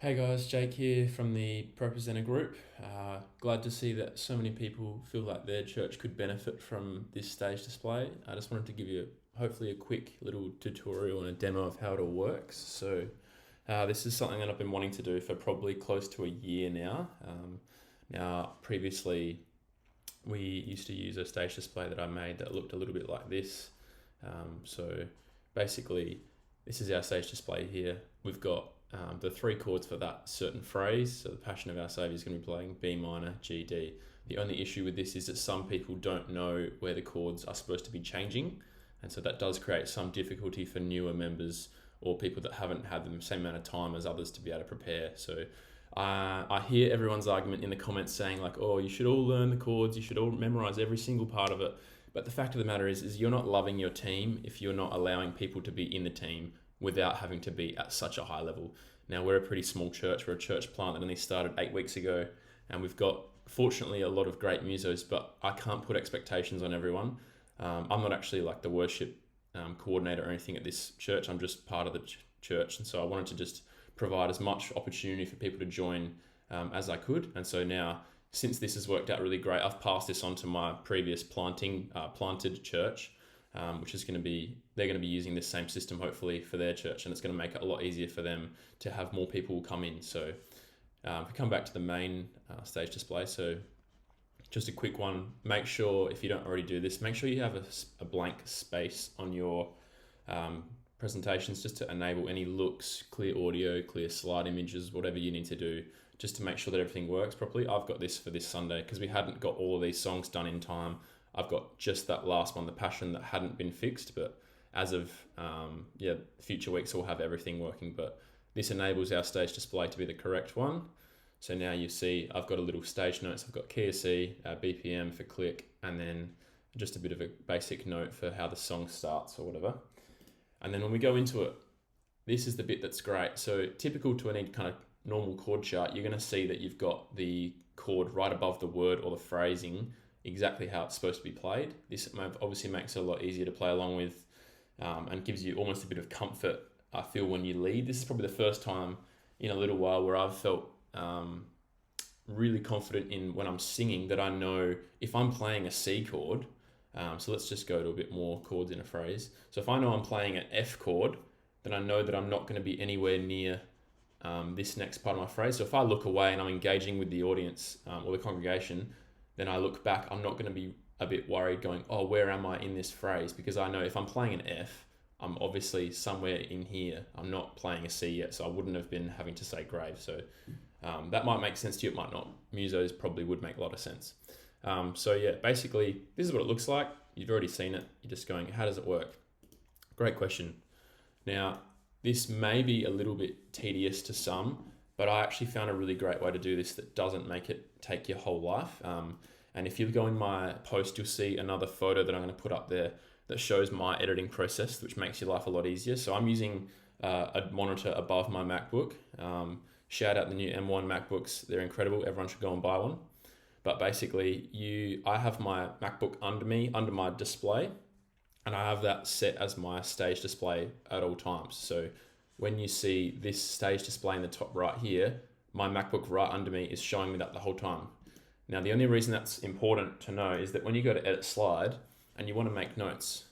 Hey guys, Jake here from the ProPresenter group. Glad to see that so many people feel like their church could benefit from this stage display. I just wanted to give you hopefully a quick little tutorial and a demo of how it all works. This is something that I've been wanting to do for probably close to a year now. Now, previously we used to use a stage display that I made that looked a little bit like this. So basically, this is our stage display here. We've got the three chords for that certain phrase. So the Passion of Our Saviour is going to be playing B minor, G, D. The only issue with this is that some people don't know where the chords are supposed to be changing. And so that does create some difficulty for newer members or people that haven't had the same amount of time as others to be able to prepare. So I hear everyone's argument in the comments saying like, oh, you should all learn the chords, you should all memorize every single part of it. But the fact of the matter is you're not loving your team if you're not allowing people to be in the team without having to be at such a high level. Now, we're a pretty small church. We're a church plant that only started 8 weeks ago, and we've got, fortunately, a lot of great musos, but I can't put expectations on everyone. I'm not actually like the worship coordinator or anything at this church. I'm just part of the church, and so I wanted to just provide as much opportunity for people to join as I could. And so now, since this has worked out really great, I've passed this on to my previous planted church, which is going to be, they're going to be using this same system hopefully for their church, and it's going to make it a lot easier for them to have more people come in. So if we come back to the main stage display, so just a quick one, make sure, if you don't already do this, make sure you have a blank space on your presentations just to enable any looks, clear audio, clear slide images, whatever you need to do, just to make sure that everything works properly. I've got this for this Sunday because we hadn't got all of these songs done in time. I've got just that last one, the Passion, that hadn't been fixed, but as of future weeks we'll have everything working. But this enables our stage display to be the correct one. So now you see I've got a little stage notes. I've got key of C, BPM for click, and then just a bit of a basic note for how the song starts or whatever. And then when we go into it, this is the bit that's great. So typical to any kind of normal chord chart, you're going to see that you've got the chord right above the word or the phrasing, exactly how it's supposed to be played. This obviously makes it a lot easier to play along with and gives you almost a bit of comfort, I feel, when you lead. This is probably the first time in a little while where I've felt really confident in when I'm singing that I know if I'm playing a C chord, so let's just go to a bit more chords in a phrase. So if I know I'm playing an F chord, then I know that I'm not going to be anywhere near this next part of my phrase. So if I look away and I'm engaging with the audience or the congregation, then I look back, I'm not going to be a bit worried going, oh, where am I in this phrase? Because I know if I'm playing an F, I'm obviously somewhere in here. I'm not playing a C yet, so I wouldn't have been having to say grave. So that might make sense to you, it might not. Musos probably would make a lot of sense. Basically, this is what it looks like. You've already seen it. You're just going, how does it work? Great question. Now, this may be a little bit tedious to some, but I actually found a really great way to do this that doesn't make it take your whole life. And if you go in my post, you'll see another photo that I'm going to put up there that shows my editing process, which makes your life a lot easier. So I'm using a monitor above my MacBook. Shout out the new M1 MacBooks. They're incredible. Everyone should go and buy one. But basically, I have my MacBook under me, under my display, and I have that set as my stage display at all times. So when you see this stage display in the top right here, my MacBook right under me is showing me that the whole time. Now, the only reason that's important to know is that when you go to edit slide and you want to make notes,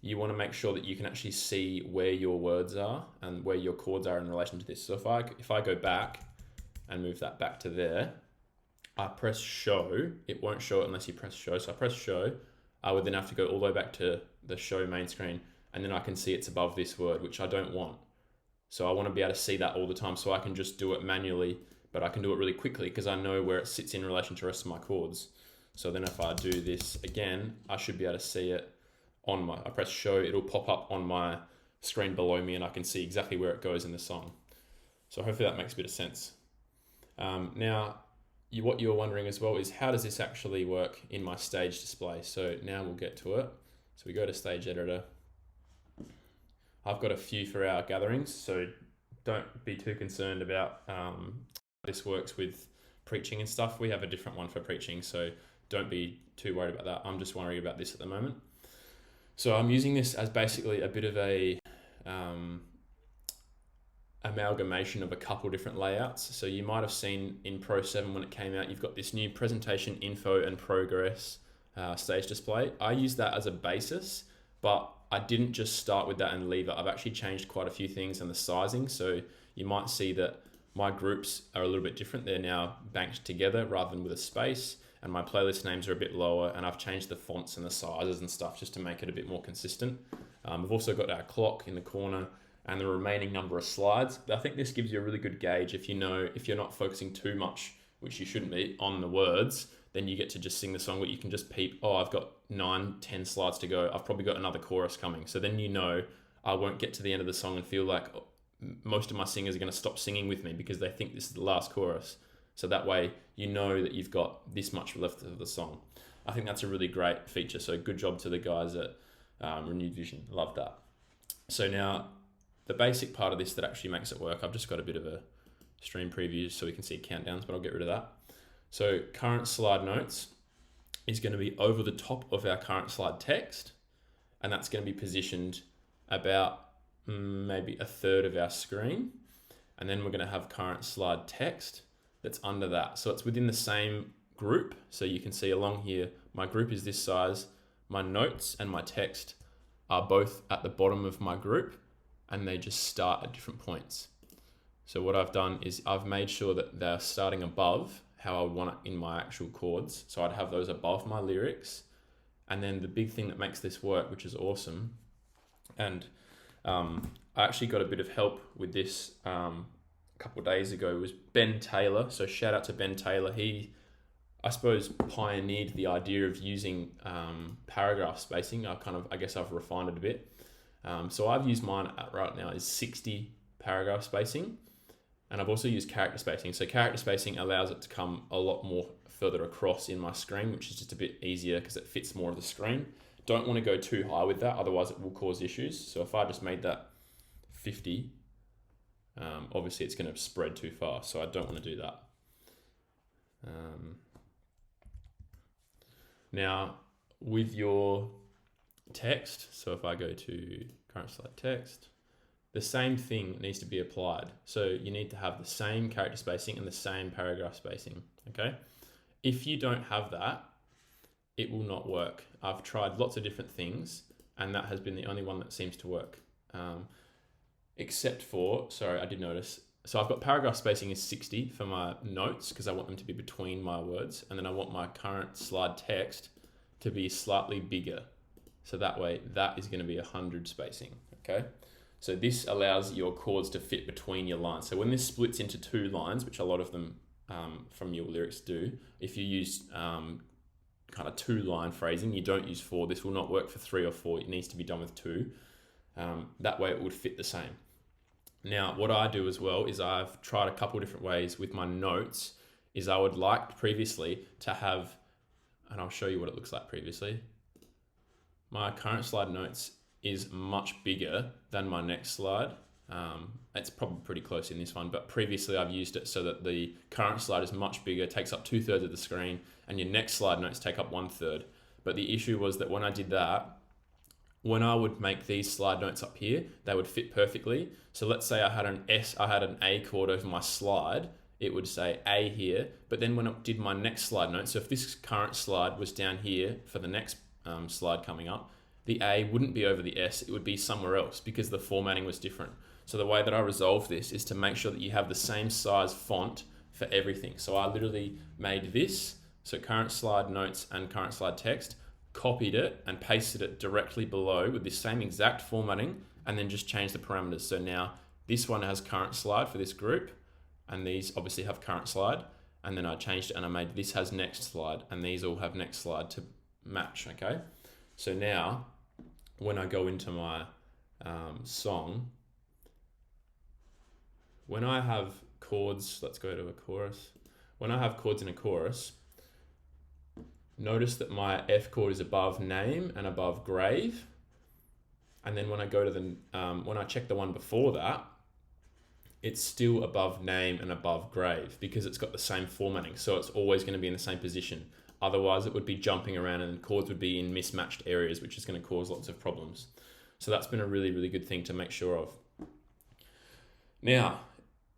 you want to make sure that you can actually see where your words are and where your chords are in relation to this. So if I go back and move that back to there, I press show, it won't show it unless you press show. So I press show, I would then have to go all the way back to the show main screen, and then I can see it's above this word, which I don't want. So I want to be able to see that all the time, so I can just do it manually, but I can do it really quickly because I know where it sits in relation to the rest of my chords. So then if I do this again, I should be able to see it I press show, it'll pop up on my screen below me and I can see exactly where it goes in the song. So hopefully that makes a bit of sense. What you're wondering as well is how does this actually work in my stage display? So now we'll get to it. So we go to stage editor. I've got a few for our gatherings, so don't be too concerned about how this works with preaching and stuff. We have a different one for preaching, so don't be too worried about that. I'm just worrying about this at the moment. So I'm using this as basically a bit of a amalgamation of a couple different layouts. So you might have seen in Pro 7 when it came out, you've got this new presentation info and progress stage display. I use that as a basis, but I didn't just start with that and leave it. I've actually changed quite a few things in the sizing. So you might see that my groups are a little bit different. They're now banked together rather than with a space, and my playlist names are a bit lower, and I've changed the fonts and the sizes and stuff just to make it a bit more consistent. We've also got our clock in the corner and the remaining number of slides. I think this gives you a really good gauge if you're not focusing too much, which you shouldn't be, on the words, then you get to just sing the song, but you can just peep, oh, I've got 9-10 slides to go. I've probably got another chorus coming. So then I won't get to the end of the song and feel like most of my singers are going to stop singing with me because they think this is the last chorus. So that way you know that you've got this much left of the song. I think that's a really great feature. So good job to the guys at Renewed Vision. Love that. So now the basic part of this that actually makes it work, I've just got a bit of a stream preview so we can see countdowns, but I'll get rid of that. So current slide notes is going to be over the top of our current slide text, and that's going to be positioned about maybe a third of our screen. And then we're going to have current slide text that's under that. So it's within the same group. So you can see along here, my group is this size, my notes and my text are both at the bottom of my group, and they just start at different points. So what I've done is I've made sure that they're starting above how I would want it in my actual chords. So I'd have those above my lyrics. And then the big thing that makes this work, which is awesome, and I actually got a bit of help with this a couple of days ago, was Ben Taylor. So shout out to Ben Taylor. He, I suppose, pioneered the idea of using paragraph spacing. I guess I've refined it a bit. So I've used mine right now is 60 paragraph spacing. And I've also used character spacing. So character spacing allows it to come a lot more further across in my screen, which is just a bit easier because it fits more of the screen. Don't want to go too high with that, otherwise it will cause issues. So if I just made that 50, obviously it's going to spread too far. So I don't want to do that. Now with your text, so if I go to current slide text, the same thing needs to be applied. So you need to have the same character spacing and the same paragraph spacing, okay? If you don't have that, it will not work. I've tried lots of different things, and that has been the only one that seems to work. Except for, sorry, I did notice. So I've got paragraph spacing is 60 for my notes because I want them to be between my words. And then I want my current slide text to be slightly bigger. So that way, that is going to be 100 spacing, okay? So this allows your chords to fit between your lines. So when this splits into two lines, which a lot of them from your lyrics do, if you use kind of 2-line phrasing, you don't use 4, this will not work for 3 or 4. It needs to be done with 2. That way it would fit the same. Now, what I do as well is I've tried a couple different ways with my notes, is I would like previously to have, and I'll show you what it looks like previously. My current slide notes is much bigger than my next slide. It's probably pretty close in this one, but previously I've used it so that the current slide is much bigger, takes up 2/3 of the screen, and your next slide notes take up 1/3. But the issue was that when I did that, when I would make these slide notes up here, they would fit perfectly. So let's say I had an A chord over my slide, it would say A here, but then when I did my next slide note, so if this current slide was down here for the next slide coming up, the A wouldn't be over the S, it would be somewhere else because the formatting was different. So the way that I resolve this is to make sure that you have the same size font for everything. So I literally made this, so current slide notes and current slide text, copied it and pasted it directly below with the same exact formatting, and then just changed the parameters. So now this one has current slide for this group, and these obviously have current slide, and then I changed it and I made this has next slide, and these all have next slide to match, okay? So now, when I go into my song, when I have chords, let's go to a chorus. When I have chords in a chorus, notice that my F chord is above name and above grave. And then when I go to when I check the one before that, it's still above name and above grave because it's got the same formatting. So it's always going to be in the same position. Otherwise, it would be jumping around and chords would be in mismatched areas, which is going to cause lots of problems. So that's been a really, really good thing to make sure of. Now,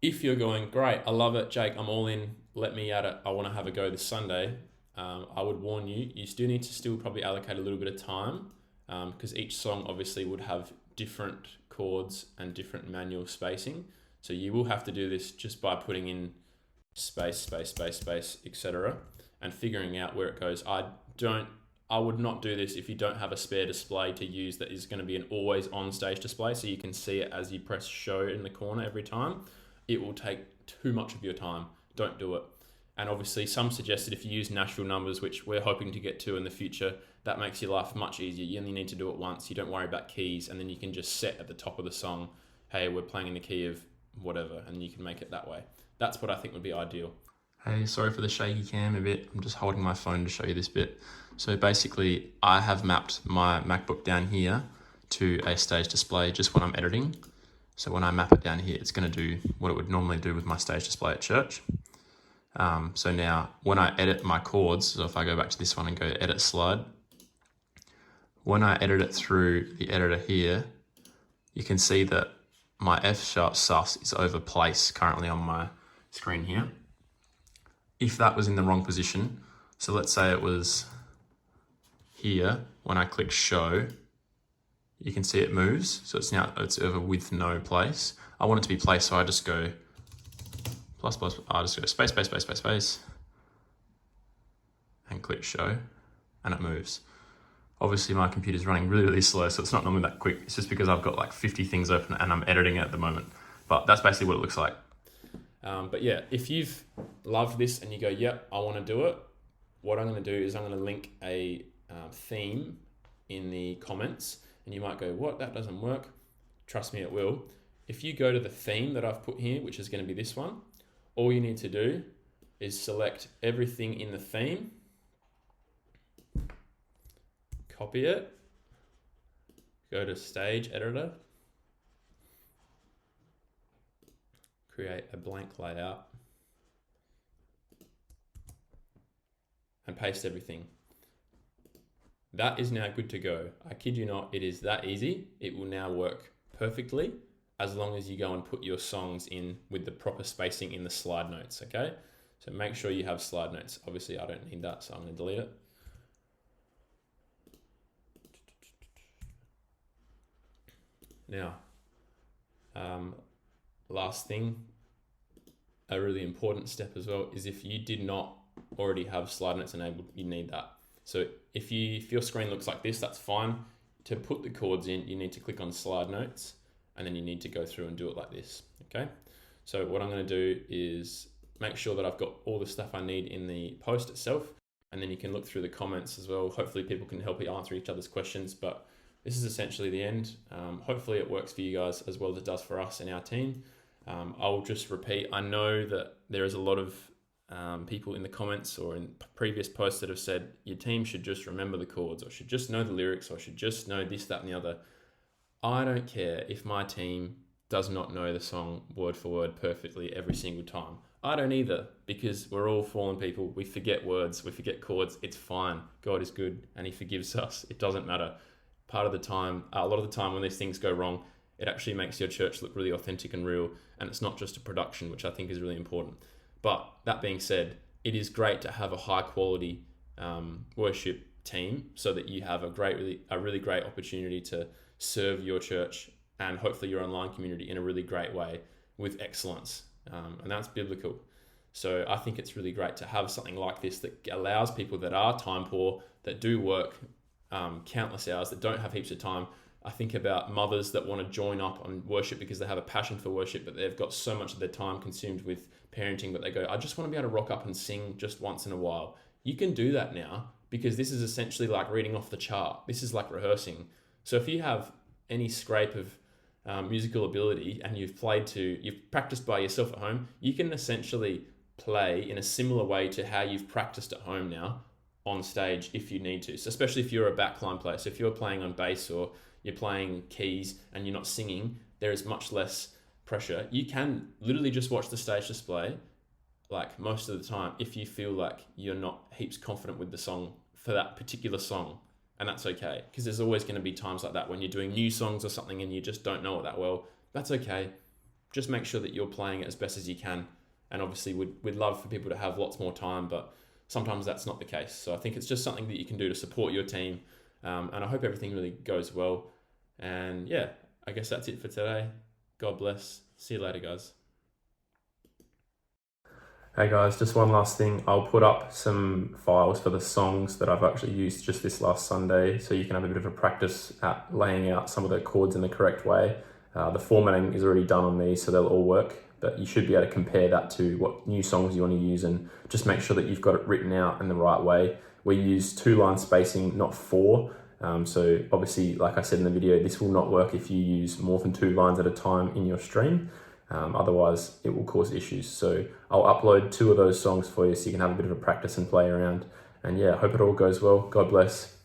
if you're going, great, I love it, Jake, I'm all in, let me at it, I want to have a go this Sunday, I would warn you, you still need to still probably allocate a little bit of time, because each song obviously would have different chords and different manual spacing. So you will have to do this just by putting in space, space, space, space, etc. and figuring out where it goes. I would not do this if you don't have a spare display to use that is going to be an always on stage display, so you can see it as you press show in the corner every time. It will take too much of your time. Don't do it. And obviously some suggested if you use natural numbers, which we're hoping to get to in the future, that makes your life much easier. You only need to do it once. You don't worry about keys, and then you can just set at the top of the song, hey, we're playing in the key of whatever, and you can make it that way. That's what I think would be ideal. Hey, sorry for the shaky cam a bit. I'm just holding my phone to show you this bit. So basically, I have mapped my MacBook down here to a stage display just when I'm editing. So when I map it down here, it's going to do what it would normally do with my stage display at church. So now when I edit my chords, so if I go back to this one and go edit slide, when I edit it through the editor here, you can see that my F sharp sus is over place currently on my screen here. If that was in the wrong position, so let's say it was here, when I click show, you can see it moves. So it's over with no place. I want it to be placed, so I just go plus, I just go space, space, space, space, space, and click show, and it moves. Obviously my computer's running really, really slow, so it's not normally that quick. It's just because I've got like 50 things open and I'm editing it at the moment. But that's basically what it looks like. But yeah, if you've loved this and you go, yep, I want to do it, what I'm going to do is I'm going to link a theme in the comments, and you might go, what, that doesn't work. Trust me, it will. If you go to the theme that I've put here, which is going to be this one, all you need to do is select everything in the theme, copy it, go to stage editor, create a blank layout, and paste everything. That is now good to go. I kid you not, it is that easy. It will now work perfectly as long as you go and put your songs in with the proper spacing in the slide notes, okay? So make sure you have slide notes. Obviously I don't need that, so I'm gonna delete it. Now, last thing, a really important step as well, is if you did not already have slide notes enabled, you need that. So if your screen looks like this, that's fine. To put the chords in, you need to click on slide notes, and then you need to go through and do it like this, okay? So what I'm gonna do is make sure that I've got all the stuff I need in the post itself, and then you can look through the comments as well. Hopefully people can help you answer each other's questions, but this is essentially the end. Hopefully it works for you guys as well as it does for us and our team. I'll just repeat, I know that there is a lot of people in the comments or in previous posts that have said your team should just remember the chords, or should just know the lyrics, or should just know this, that, and the other. I don't care if my team does not know the song word for word perfectly every single time. I don't either, because we're all fallen people. We forget words, we forget chords. It's fine. God is good and he forgives us. It doesn't matter. Part of the time, a lot of the time when these things go wrong, it actually makes your church look really authentic and real, and it's not just a production, which I think is really important. But that being said, it is great to have a high quality worship team, so that you have a really great opportunity to serve your church and hopefully your online community in a really great way with excellence, and that's biblical. So I think it's really great to have something like this that allows people that are time poor, that do work countless hours, that don't have heaps of time. I think about mothers that want to join up on worship because they have a passion for worship, but they've got so much of their time consumed with parenting, but they go, I just want to be able to rock up and sing just once in a while. You can do that now, because this is essentially like reading off the chart. This is like rehearsing. So if you have any scrape of musical ability and you've practiced by yourself at home, you can essentially play in a similar way to how you've practiced at home now on stage if you need to. So especially if you're a backline player. So if you're playing on bass or you're playing keys and you're not singing, there is much less pressure. You can literally just watch the stage display like most of the time if you feel like you're not heaps confident with the song for that particular song. And that's okay, because there's always going to be times like that when you're doing new songs or something and you just don't know it that well. That's okay. just make sure that you're playing it as best as you can. And obviously we'd love for people to have lots more time, but sometimes that's not the case. So I think it's just something that you can do to support your team. And I hope everything really goes well. And yeah, I guess that's it for today. God bless. See you later, guys. Hey guys, just one last thing. I'll put up some files for the songs that I've actually used just this last Sunday, so you can have a bit of a practice at laying out some of the chords in the correct way. The formatting is already done on these, so they'll all work, but you should be able to compare that to what new songs you want to use and just make sure that you've got it written out in the right way. We use 2-line spacing, not 4. So obviously, like I said in the video, this will not work if you use more than 2 lines at a time in your stream. Otherwise, it will cause issues. So I'll upload 2 of those songs for you so you can have a bit of a practice and play around. And yeah, I hope it all goes well. God bless.